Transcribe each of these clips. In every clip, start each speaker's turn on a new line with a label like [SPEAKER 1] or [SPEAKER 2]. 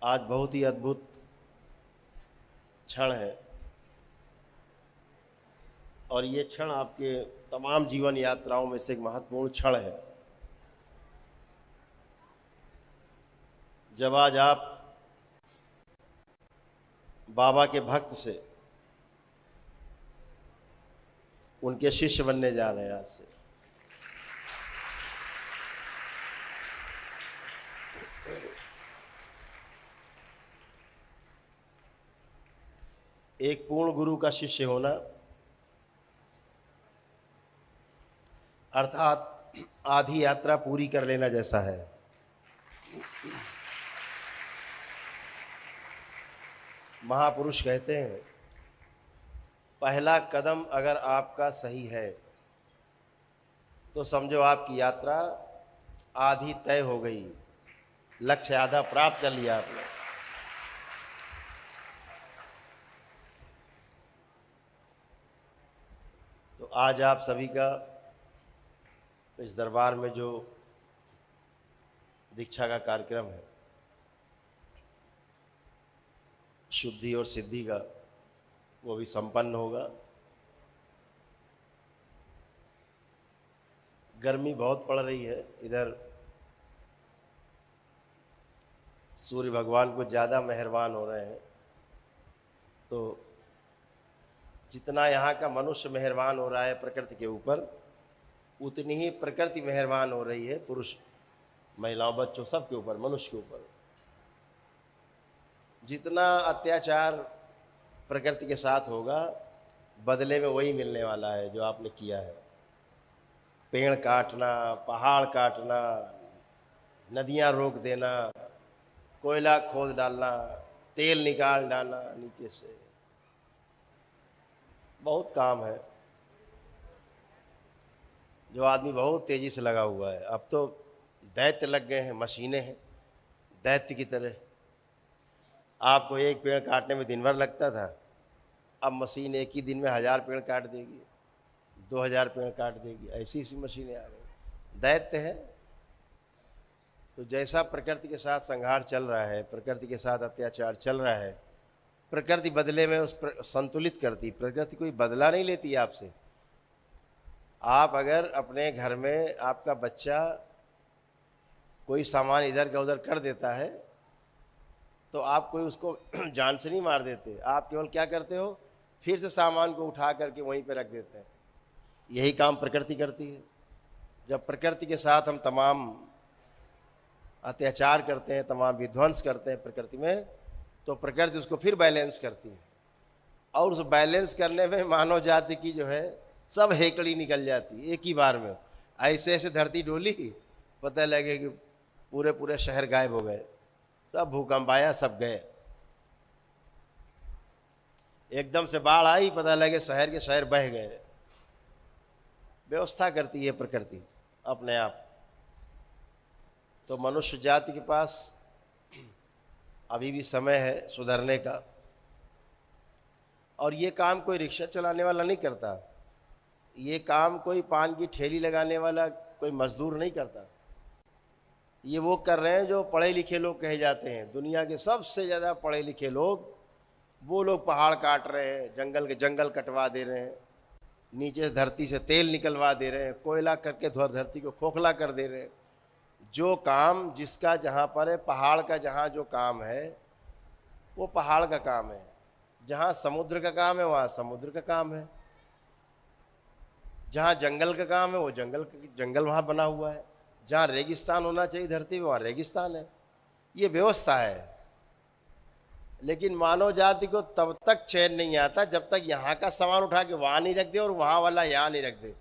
[SPEAKER 1] आज बहुत ही अद्भुत क्षण है और ये क्षण आपके तमाम जीवन यात्राओं में से एक महत्वपूर्ण क्षण है। जब आज आप बाबा के भक्त से उनके शिष्य बनने जा रहे हैं। आज से एक पूर्ण गुरु का शिष्य होना अर्थात आधी यात्रा पूरी कर लेना जैसा है। महापुरुष कहते हैं, पहला कदम अगर आपका सही है तो समझो आपकी यात्रा आधी तय हो गई, लक्ष्य आधा प्राप्त कर लिया आपने। तो आज आप सभी का इस दरबार में जो दीक्षा का कार्यक्रम है, शुद्धि और सिद्धि का, वो भी संपन्न होगा। गर्मी बहुत पड़ रही है इधर, सूर्य भगवान को ज़्यादा मेहरबान हो रहे हैं। तो जितना यहाँ का मनुष्य मेहरबान हो रहा है प्रकृति के ऊपर, उतनी ही प्रकृति मेहरबान हो रही है पुरुष, महिलाओं, बच्चों, सबके ऊपर, मनुष्य के ऊपर। जितना अत्याचार प्रकृति के साथ होगा, बदले में वही मिलने वाला है जो आपने किया है। पेड़ काटना, पहाड़ काटना, नदियाँ रोक देना, कोयला खोद डालना, तेल निकाल डालना नीचे से, बहुत काम है जो आदमी बहुत तेज़ी से लगा हुआ है। अब तो दैत्य लग गए हैं, मशीनें हैं दैत्य की तरह। आपको एक पेड़ काटने में दिन भर लगता था, अब मशीन एक ही दिन में 1000 पेड़ काट देगी, 2000 पेड़ काट देगी। ऐसी ऐसी मशीनें आ गई, दैत्य है। तो जैसा प्रकृति के साथ संघार चल रहा है, प्रकृति के साथ अत्याचार चल रहा है, प्रकृति बदले में उस संतुलित करती। प्रकृति कोई बदला नहीं लेती आपसे। आप अगर अपने घर में आपका बच्चा कोई सामान इधर का उधर कर देता है तो आप कोई उसको जान से नहीं मार देते, आप केवल क्या करते हो, फिर से सामान को उठा करके वहीं पे रख देते हैं। यही काम प्रकृति करती है। जब प्रकृति के साथ हम तमाम अत्याचार करते हैं, तमाम विध्वंस करते हैं प्रकृति में, तो प्रकृति उसको फिर बैलेंस करती है। और उस बैलेंस करने में मानव जाति की जो है सब हेकड़ी निकल जाती एक ही बार में। ऐसे ऐसे धरती डोली, पता लगे कि पूरे पूरे शहर गायब हो गए, सब भूकंप आया, सब गए। एकदम से बाढ़ आई, पता लगे शहर के शहर बह गए। व्यवस्था करती है प्रकृति अपने आप। तो मनुष्य जाति के पास अभी भी समय है सुधरने का। और ये काम कोई रिक्शा चलाने वाला नहीं करता, ये काम कोई पान की ठेली लगाने वाला कोई मजदूर नहीं करता। ये वो कर रहे हैं जो पढ़े लिखे लोग कहे जाते हैं। दुनिया के सबसे ज़्यादा पढ़े लिखे लोग, वो लोग पहाड़ काट रहे हैं, जंगल के जंगल कटवा दे रहे हैं, नीचे से धरती से तेल निकलवा दे रहे हैं, कोयला करके धरती को खोखला कर दे रहे हैं। जो काम जिसका जहाँ पर है, पहाड़ का जहाँ जो काम है वो पहाड़ का काम है, जहाँ समुद्र का काम है वहाँ समुद्र का काम है, जहाँ जंगल का काम है वो जंगल वहाँ बना हुआ है, जहाँ रेगिस्तान होना चाहिए धरती में वहाँ रेगिस्तान है। ये व्यवस्था है। लेकिन मानव जाति को तब तक चैन नहीं आता जब तक यहाँ का सामान उठा के वहाँ नहीं रख दे और वहाँ वाला यहाँ नहीं रख दे।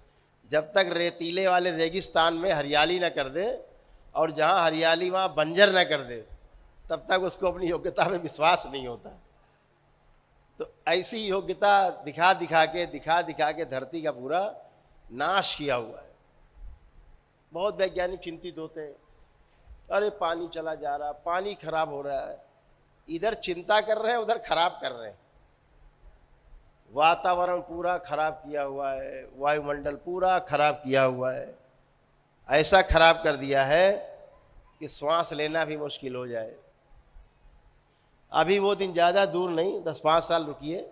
[SPEAKER 1] जब तक रेतीले वाले रेगिस्तान में हरियाली न कर दे और जहाँ हरियाली वहाँ बंजर न कर दे, तब तक उसको अपनी योग्यता में विश्वास नहीं होता। तो ऐसी योग्यता दिखा दिखा के धरती का पूरा नाश किया हुआ है। बहुत वैज्ञानिक चिंतित होते हैं, अरे पानी चला जा रहा, पानी खराब हो रहा है। इधर चिंता कर रहे हैं, उधर खराब कर रहे हैं। वातावरण पूरा खराब किया हुआ है, वायुमंडल पूरा खराब किया हुआ है। ऐसा खराब कर दिया है कि श्वास लेना भी मुश्किल हो जाए। अभी वो दिन ज़्यादा दूर नहीं, 10-5 साल रुकिए,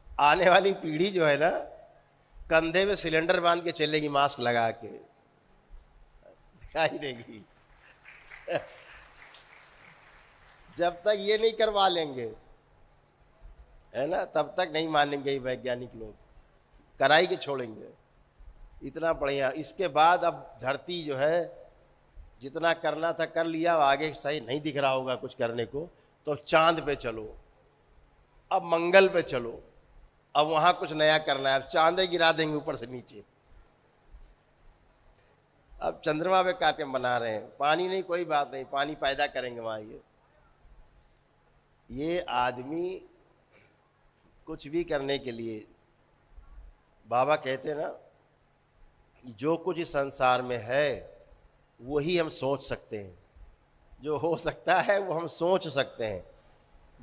[SPEAKER 1] आने वाली पीढ़ी जो है ना, कंधे में सिलेंडर बांध के चलेगी, मास्क लगा के दिखाई देगी। जब तक ये नहीं करवा लेंगे, है ना, तब तक नहीं मानेंगे ये वैज्ञानिक लोग, कराई के छोड़ेंगे। इतना बढ़िया। इसके बाद अब धरती जो है, जितना करना था कर लिया, आगे सही नहीं दिख रहा होगा कुछ करने को, तो चांद पे चलो, अब मंगल पे चलो, अब वहां कुछ नया करना है, अब चांदे गिरा देंगे ऊपर से नीचे। अब चंद्रमा पे कार्यक्रम बना रहे हैं, पानी नहीं, कोई बात नहीं, पानी पैदा करेंगे वहां। ये आदमी कुछ भी करने के लिए, बाबा कहते ना, जो कुछ इस संसार में है वही हम सोच सकते हैं। जो हो सकता है वो हम सोच सकते हैं,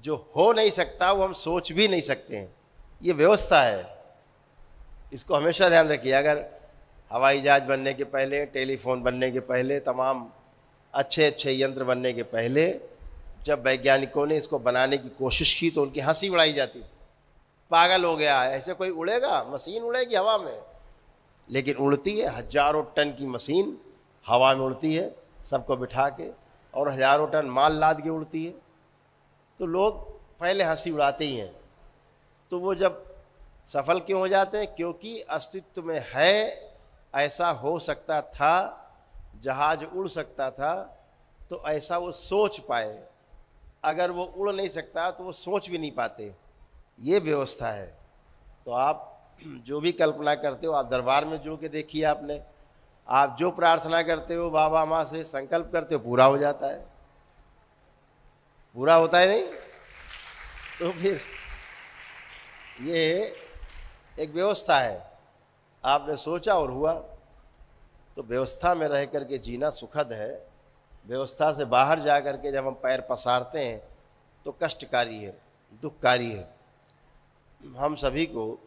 [SPEAKER 1] जो हो नहीं सकता वो हम सोच भी नहीं सकते हैं। ये व्यवस्था है, इसको हमेशा ध्यान रखिए। अगर हवाई जहाज बनने के पहले, टेलीफोन बनने के पहले, तमाम अच्छे अच्छे यंत्र बनने के पहले, जब वैज्ञानिकों ने इसको बनाने की कोशिश की तो उनकी हंसी उड़ाई जाती थी। पागल हो गया है, ऐसे कोई उड़ेगा? मशीन उड़ेगी हवा में? लेकिन उड़ती है, हजारों टन की मशीन हवा में उड़ती है, सबको बिठा के, और हजारों टन माल लाद के उड़ती है। तो लोग पहले हंसी उड़ाते ही हैं। तो वो जब सफल क्यों हो जाते हैं? क्योंकि अस्तित्व में है, ऐसा हो सकता था, जहाज उड़ सकता था, तो ऐसा वो सोच पाए। अगर वो उड़ नहीं सकता तो वो सोच भी नहीं पाते। ये व्यवस्था है। तो आप जो भी कल्पना करते हो, आप दरबार में जुड़ के देखिए। आपने, आप जो प्रार्थना करते हो, बाबा माँ से संकल्प करते हो, पूरा हो जाता है। पूरा होता है नहीं? तो फिर ये एक व्यवस्था है। आपने सोचा और हुआ। तो व्यवस्था में रह करके जीना सुखद है। व्यवस्था से बाहर जा करके जब हम पैर पसारते हैं तो कष्टकारी है, दुखकारी है। हम सभी को,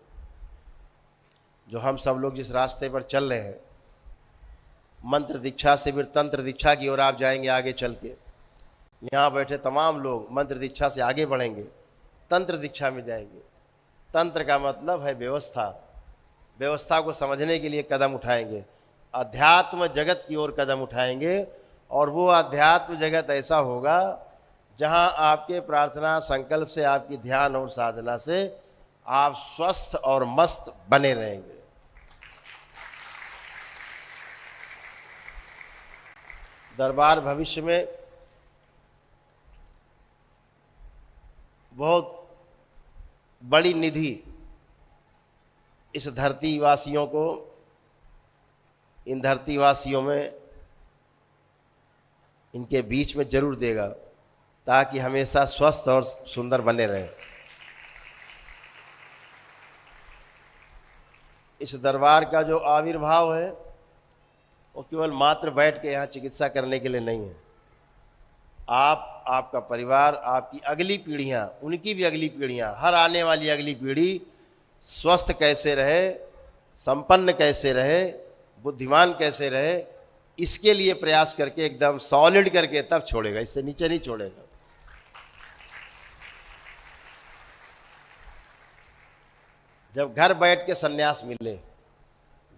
[SPEAKER 1] जो हम सब लोग जिस रास्ते पर चल रहे हैं, मंत्र दीक्षा से फिर तंत्र दीक्षा की ओर आप जाएंगे आगे चल के। यहाँ बैठे तमाम लोग मंत्र दीक्षा से आगे बढ़ेंगे, तंत्र दीक्षा में जाएंगे। तंत्र का मतलब है व्यवस्था। व्यवस्था को समझने के लिए कदम उठाएंगे, अध्यात्म जगत की ओर कदम उठाएंगे। और वो अध्यात्म जगत ऐसा होगा जहाँ आपके प्रार्थना संकल्प से, आपकी ध्यान और साधना से आप स्वस्थ और मस्त बने रहेंगे। दरबार भविष्य में बहुत बड़ी निधि इस धरती वासियों को, इन धरती वासियों में, इनके बीच में जरूर देगा, ताकि हमेशा स्वस्थ और सुंदर बने रहें। इस दरबार का जो आविर्भाव है वो केवल मात्र बैठ के यहाँ चिकित्सा करने के लिए नहीं है। आप, आपका परिवार, आपकी अगली पीढ़ियाँ, उनकी भी अगली पीढ़ियाँ, हर आने वाली अगली पीढ़ी स्वस्थ कैसे रहे, संपन्न कैसे रहे, बुद्धिमान कैसे रहे, इसके लिए प्रयास करके एकदम सॉलिड करके तब छोड़ेगा, इससे नीचे नहीं छोड़ेगा। जब घर बैठ के सन्यास मिले,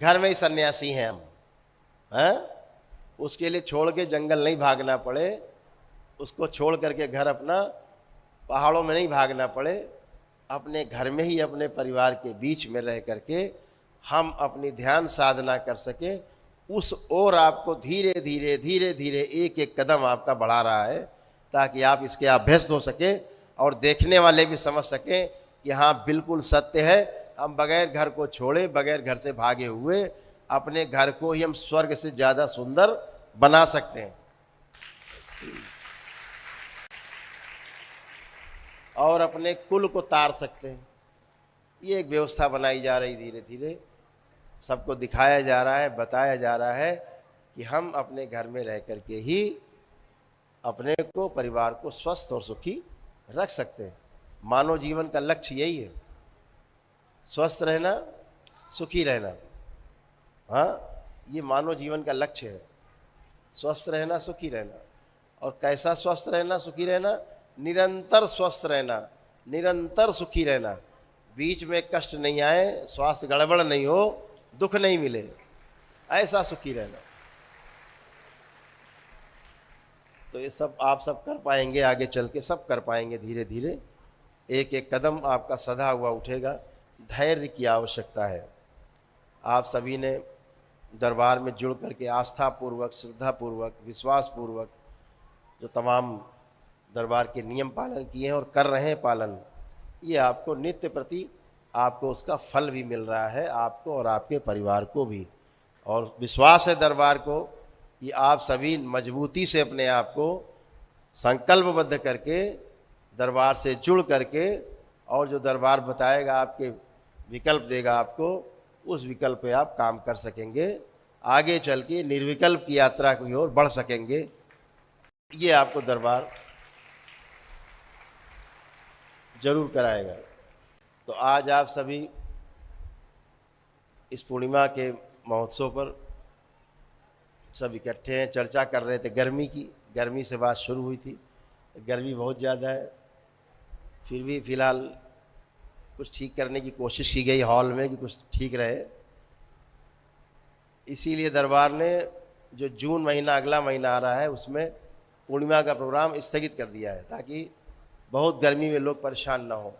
[SPEAKER 1] घर में ही सन्यासी हैं हम, हैं, उसके लिए छोड़ के जंगल नहीं भागना पड़े, उसको छोड़ करके घर अपना पहाड़ों में नहीं भागना पड़े, अपने घर में ही अपने परिवार के बीच में रह करके हम अपनी ध्यान साधना कर सके, उस ओर आपको धीरे धीरे धीरे धीरे एक एक कदम आपका बढ़ा रहा है, ताकि आप इसके अभ्यस्त हो सके और देखने वाले भी समझ सकें कि हाँ बिल्कुल सत्य है। हम बगैर घर को छोड़े, बगैर घर से भागे हुए अपने घर को ही हम स्वर्ग से ज़्यादा सुंदर बना सकते हैं। और अपने कुल को तार सकते हैं। ये एक व्यवस्था बनाई जा रही, धीरे धीरे सबको दिखाया जा रहा है, बताया जा रहा है कि हम अपने घर में रह करके ही अपने को, परिवार को स्वस्थ और सुखी रख सकते हैं। मानव जीवन का लक्ष्य यही है, स्वस्थ रहना, सुखी रहना। हाँ, ये मानव जीवन का लक्ष्य है, स्वस्थ रहना, सुखी रहना। और कैसा स्वस्थ रहना, सुखी रहना? निरंतर स्वस्थ रहना, निरंतर सुखी रहना, बीच में कष्ट नहीं आए, स्वास्थ्य गड़बड़ नहीं हो, दुख नहीं मिले, ऐसा सुखी रहना। तो ये सब आप सब कर पाएंगे, आगे चल के सब कर पाएंगे। धीरे धीरे एक एक कदम आपका सधा हुआ उठेगा। धैर्य की आवश्यकता है। आप सभी ने दरबार में जुड़ करके आस्थापूर्वक, श्रद्धापूर्वक, विश्वासपूर्वक जो तमाम दरबार के नियम पालन किए हैं और कर रहे हैं पालन, ये आपको नित्य प्रति आपको उसका फल भी मिल रहा है, आपको और आपके परिवार को भी। और विश्वास है दरबार को कि आप सभी मजबूती से अपने आप को संकल्पबद्ध करके दरबार से जुड़ करके, और जो दरबार बताएगा, आपके विकल्प देगा आपको, उस विकल्प पे आप काम कर सकेंगे। आगे चल के निर्विकल्प की यात्रा की ओर बढ़ सकेंगे। ये आपको दरबार जरूर कराएगा। तो आज आप सभी इस पूर्णिमा के महोत्सव पर सब इकट्ठे हैं। चर्चा कर रहे थे गर्मी की, गर्मी से बात शुरू हुई थी। गर्मी बहुत ज़्यादा है, फिर भी फ़िलहाल कुछ ठीक करने की कोशिश की गई हॉल में कि कुछ ठीक रहे। इसीलिए दरबार ने जो जून महीना, अगला महीना आ रहा है, उसमें पूर्णिमा का प्रोग्राम स्थगित कर दिया है, ताकि बहुत गर्मी में लोग परेशान ना हो।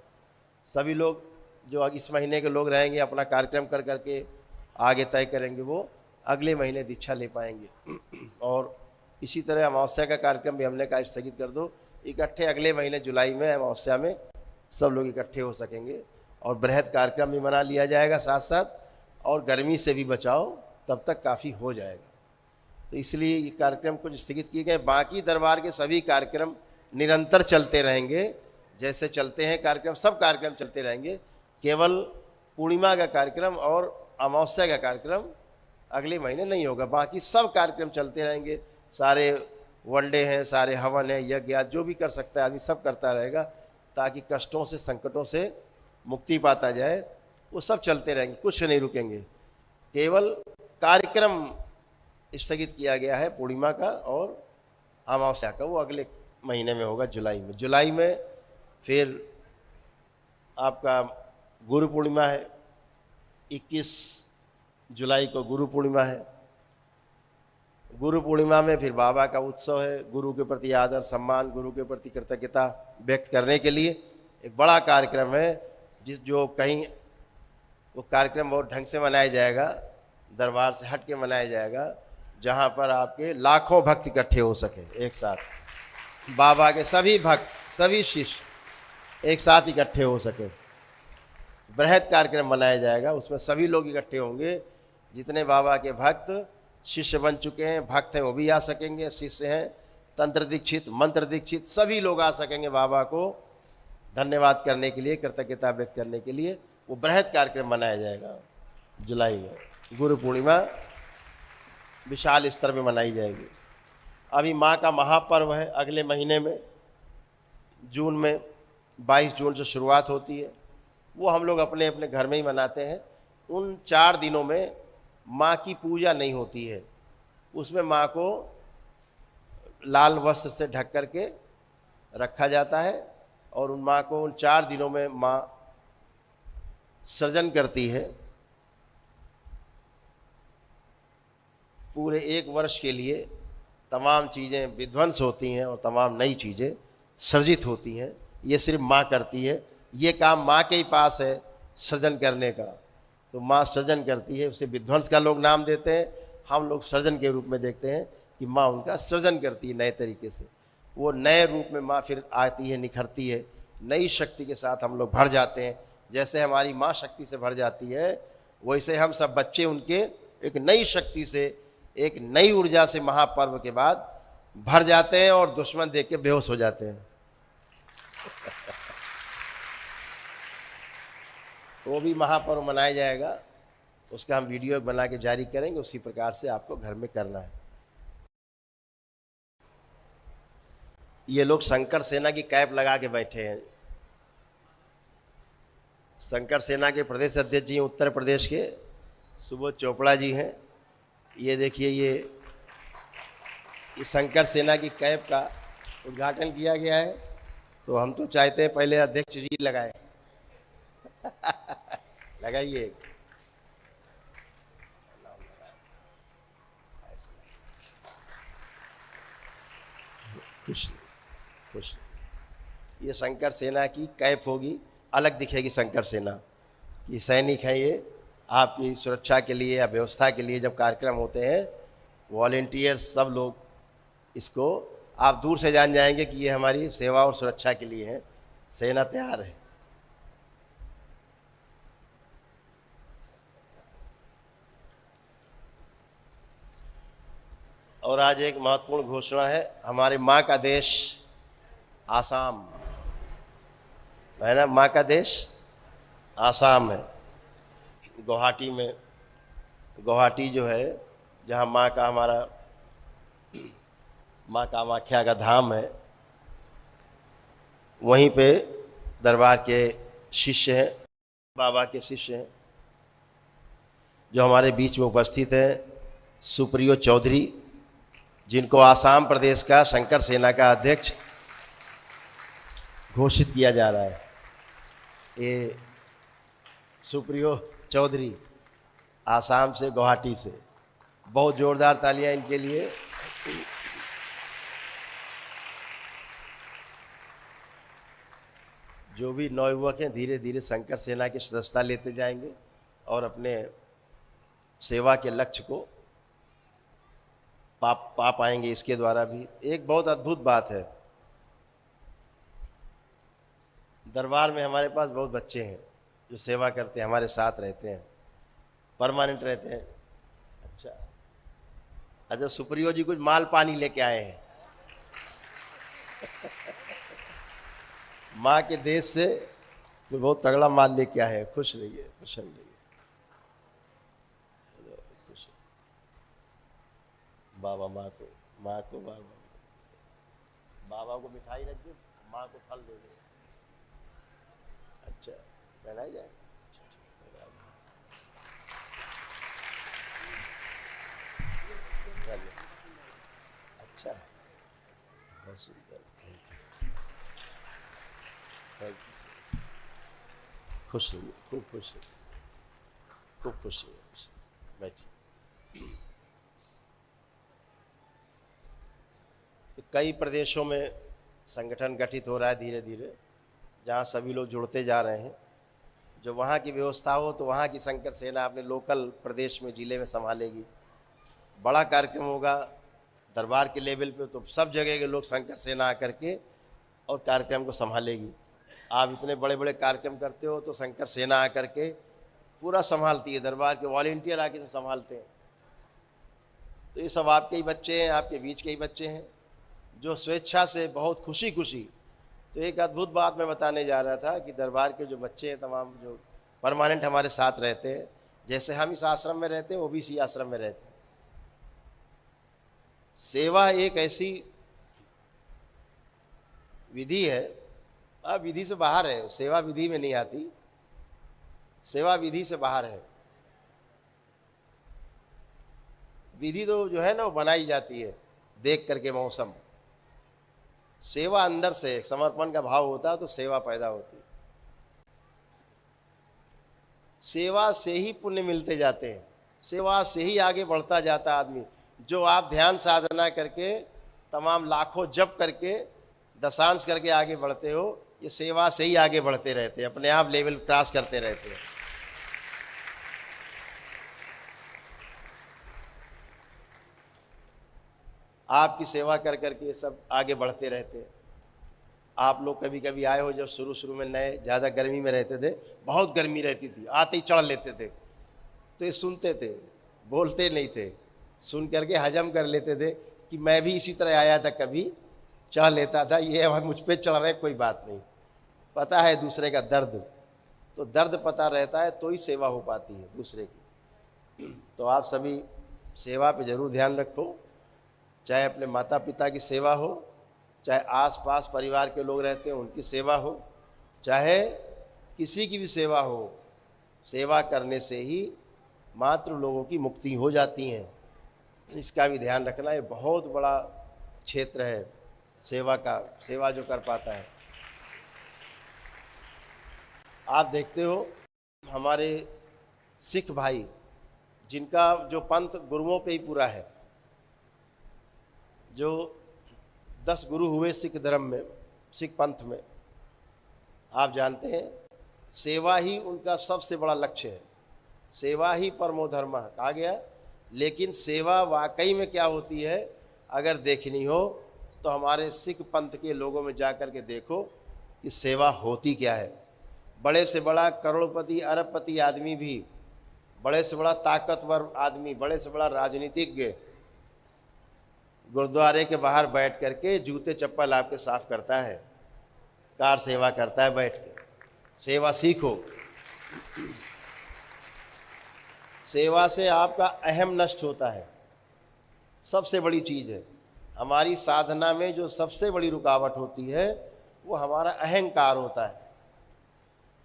[SPEAKER 1] सभी लोग जो इस महीने के लोग रहेंगे, अपना कार्यक्रम कर करके आगे तय करेंगे, वो अगले महीने दीक्षा ले पाएंगे। और इसी तरह अमावस्या का कार्यक्रम भी हमने कहा स्थगित कर दो, इकट्ठे अगले महीने जुलाई में अमावस्या में सब लोग इकट्ठे हो सकेंगे और बृहद कार्यक्रम भी मना लिया जाएगा साथ साथ, और गर्मी से भी बचाओ तब तक काफ़ी हो जाएगा। तो इसलिए ये कार्यक्रम कुछ स्थगित किए गए। बाकी दरबार के सभी कार्यक्रम निरंतर चलते रहेंगे, जैसे चलते हैं कार्यक्रम, सब कार्यक्रम चलते रहेंगे। केवल पूर्णिमा का कार्यक्रम और अमावस्या का कार्यक्रम अगले महीने नहीं होगा, बाकी सब कार्यक्रम चलते रहेंगे। सारे वनडे हैं, सारे हवन हैं, यज्ञ, जो भी कर सकता है आदमी सब करता रहेगा, ताकि कष्टों से, संकटों से मुक्ति पाता जाए। वो सब चलते रहेंगे, कुछ नहीं रुकेंगे। केवल कार्यक्रम स्थगित किया गया है पूर्णिमा का और अमावस्या का, वो अगले महीने में होगा, जुलाई में। जुलाई में फिर आपका गुरु पूर्णिमा है, 21 जुलाई को गुरु पूर्णिमा है। गुरु पूर्णिमा में फिर बाबा का उत्सव है। गुरु के प्रति आदर, सम्मान, गुरु के प्रति कृतज्ञता व्यक्त करने के लिए एक बड़ा कार्यक्रम है, जो कहीं वो कार्यक्रम बहुत ढंग से मनाया जाएगा, दरबार से हट के मनाया जाएगा, जहाँ पर आपके लाखों भक्त इकट्ठे हो सके एक साथ। बाबा के सभी भक्त, सभी शिष्य एक साथ इकट्ठे हो सके। बृहद कार्यक्रम मनाया जाएगा, उसमें सभी लोग इकट्ठे होंगे। जितने बाबा के भक्त शिष्य बन चुके हैं, भक्त हैं, वो भी आ सकेंगे, शिष्य हैं, तंत्र दीक्षित, मंत्र दीक्षित, सभी लोग आ सकेंगे बाबा को धन्यवाद करने के लिए, कृतज्ञता व्यक्त करने के लिए। वो बृहद कार्यक्रम मनाया जाएगा जुलाई में। गुरु पूर्णिमा विशाल स्तर में मनाई जाएगी। अभी माँ का महापर्व है अगले महीने में, जून में 22 जून से शुरुआत होती है। वो हम लोग अपने अपने घर में ही मनाते हैं। उन 4 दिनों में माँ की पूजा नहीं होती है। उसमें माँ को लाल वस्त्र से ढक करके रखा जाता है और उन माँ को उन 4 दिनों में माँ सृजन करती है। पूरे 1 वर्ष के लिए तमाम चीज़ें विध्वंस होती हैं और तमाम नई चीज़ें सृजित होती हैं। ये सिर्फ माँ करती है, ये काम माँ के ही पास है सृजन करने का। तो माँ सृजन करती है, उसे विध्वंस का लोग नाम देते हैं, हम लोग सृजन के रूप में देखते हैं कि माँ उनका सृजन करती है नए तरीके से। वो नए रूप में माँ फिर आती है, निखरती है, नई शक्ति के साथ हम लोग भर जाते हैं। जैसे हमारी माँ शक्ति से भर जाती है, वैसे हम सब बच्चे उनके एक नई शक्ति से, एक नई ऊर्जा से महापर्व के बाद भर जाते हैं और दुश्मन देख के बेहोश हो जाते हैं। वो भी महापर्व मनाया जाएगा, उसका हम वीडियो बना के जारी करेंगे। उसी प्रकार से आपको घर में करना है। ये लोग शंकर सेना की कैप लगा के बैठे हैं। शंकर सेना के प्रदेश अध्यक्ष जी उत्तर प्रदेश के सुबोध चोपड़ा जी हैं। ये देखिए, ये शंकर सेना की कैप का उद्घाटन किया गया है तो हम तो चाहते हैं पहले अध्यक्ष जी लगाए। लगाइए। खुश खुश। ये शंकर सेना की कैफ होगी, अलग दिखेगी शंकर सेना। ये सैनिक हैं, ये आपकी सुरक्षा के लिए या व्यवस्था के लिए जब कार्यक्रम होते हैं, वॉलेंटियर्स सब लोग इसको आप दूर से जान जाएंगे कि ये हमारी सेवा और सुरक्षा के लिए है। सेना तैयार है। और आज एक महत्वपूर्ण घोषणा है, हमारे माँ का देश आसाम है ना, माँ का देश आसाम है। गुवाहाटी में, गुवाहाटी जो है जहाँ माँ का, हमारा माँ कामाख्या का धाम है, वहीं पे दरबार के शिष्य हैं, बाबा के शिष्य हैं, जो हमारे बीच में उपस्थित हैं सुप्रियो चौधरी, जिनको आसाम प्रदेश का शंकर सेना का अध्यक्ष घोषित किया जा रहा है। ये सुप्रियो चौधरी आसाम से, गुवाहाटी से। बहुत जोरदार तालियां इनके लिए। जो भी नवयुवक हैं धीरे धीरे शंकर सेना की सदस्यता लेते जाएंगे और अपने सेवा के लक्ष्य को पा पाएंगे इसके द्वारा भी। एक बहुत अद्भुत बात है, दरबार में हमारे पास बहुत बच्चे हैं जो सेवा करते हैं, हमारे साथ रहते हैं, परमानेंट रहते हैं। अच्छा, सुप्रियो जी कुछ माल पानी लेके आए हैं। माँ के देश से कोई बहुत तगड़ा माल लेके आए हैं। खुश रहिए, खुश रहिए। बाबा माँ को बाबा को मिठाई रख दे, माँ को फल दे दे। अच्छा, पहनाई जाएगा। अच्छा, बहुत सुंदर। Thank you. खुश रहिए, खूब खुश रहिए, खूब खुश रहिए। बैठिए। तो कई प्रदेशों में संगठन गठित हो रहा है धीरे धीरे, जहाँ सभी लोग जुड़ते जा रहे हैं। जो वहाँ की व्यवस्था हो तो वहाँ की शंकर सेना अपने लोकल प्रदेश में, जिले में संभालेगी। बड़ा कार्यक्रम होगा दरबार के लेवल पे तो सब जगह के लोग शंकर सेना आकर के और कार्यक्रम को संभालेगी। आप इतने बड़े बड़े कार्यक्रम करते हो तो शंकर सेना आकर के पूरा संभालती है, दरबार के वॉलेंटियर आके तो संभालते हैं। तो ये सब आपके ही बच्चे हैं, आपके बीच के ही बच्चे हैं जो स्वेच्छा से बहुत खुशी खुशी। तो एक अद्भुत बात मैं बताने जा रहा था कि दरबार के जो बच्चे हैं तमाम, जो परमानेंट हमारे साथ रहते हैं, जैसे हम इस आश्रम में रहते हैं वो भी इसी आश्रम में रहते हैं। सेवा एक ऐसी विधि है, अब विधि से बाहर है, सेवा विधि में नहीं आती, सेवा विधि से बाहर है। विधि तो जो है ना वो बनाई जाती है देख करके मौसम। सेवा अंदर से, समर्पण का भाव होता है तो सेवा पैदा होती है। सेवा से ही पुण्य मिलते जाते हैं, सेवा से ही आगे बढ़ता जाता आदमी। जो आप ध्यान साधना करके तमाम लाखों जप करके दशांश करके आगे बढ़ते हो, ये सेवा से ही आगे बढ़ते रहते हैं, अपने आप लेवल क्रॉस करते रहते हैं। आपकी सेवा कर करके ये सब आगे बढ़ते रहते हैं। आप लोग कभी कभी आए हो, जब शुरू शुरू में नए ज़्यादा गर्मी में रहते थे, बहुत गर्मी रहती थी, आते ही चढ़ लेते थे, तो ये सुनते थे, बोलते नहीं थे, सुन करके हजम कर लेते थे कि मैं भी इसी तरह आया था, कभी चढ़ लेता था, ये अब मुझ पे चढ़ रहे, कोई बात नहीं। पता है दूसरे का दर्द, तो दर्द पता रहता है तो ही सेवा हो पाती है दूसरे की। तो आप सभी सेवा पे ज़रूर ध्यान रखो, चाहे अपने माता पिता की सेवा हो, चाहे आसपास परिवार के लोग रहते हैं उनकी सेवा हो, चाहे किसी की भी सेवा हो। सेवा करने से ही मात्र लोगों की मुक्ति हो जाती है, इसका भी ध्यान रखना। ये बहुत बड़ा क्षेत्र है सेवा का, सेवा जो कर पाता है। आप देखते हो हमारे सिख भाई, जिनका जो पंथ गुरुओं पे ही पूरा है, जो 10 गुरु हुए सिख धर्म में, सिख पंथ में, आप जानते हैं सेवा ही उनका सबसे बड़ा लक्ष्य है। सेवा ही परमो धर्म कहा गया। लेकिन सेवा वाकई में क्या होती है अगर देखनी हो तो हमारे सिख पंथ के लोगों में जा कर के देखो कि सेवा होती क्या है। बड़े से बड़ा करोड़पति अरबपति आदमी भी, बड़े से बड़ा ताकतवर आदमी, बड़े से बड़ा राजनीतिज्ञ गुरुद्वारे के बाहर बैठ करके जूते चप्पल आपके साफ करता है, कार सेवा करता है बैठ के। सेवा सीखो। सेवा से आपका अहम नष्ट होता है, सबसे बड़ी चीज़ है। हमारी साधना में जो सबसे बड़ी रुकावट होती है वो हमारा अहंकार होता है।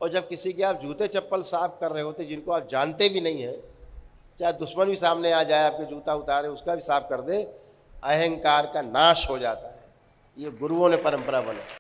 [SPEAKER 1] और जब किसी के आप जूते चप्पल साफ कर रहे होते, जिनको आप जानते भी नहीं हैं, चाहे दुश्मन भी सामने आ जाए आपके जूता उतारे उसका भी साफ कर दे, अहंकार का नाश हो जाता है। ये गुरुओं ने परंपरा बनाई।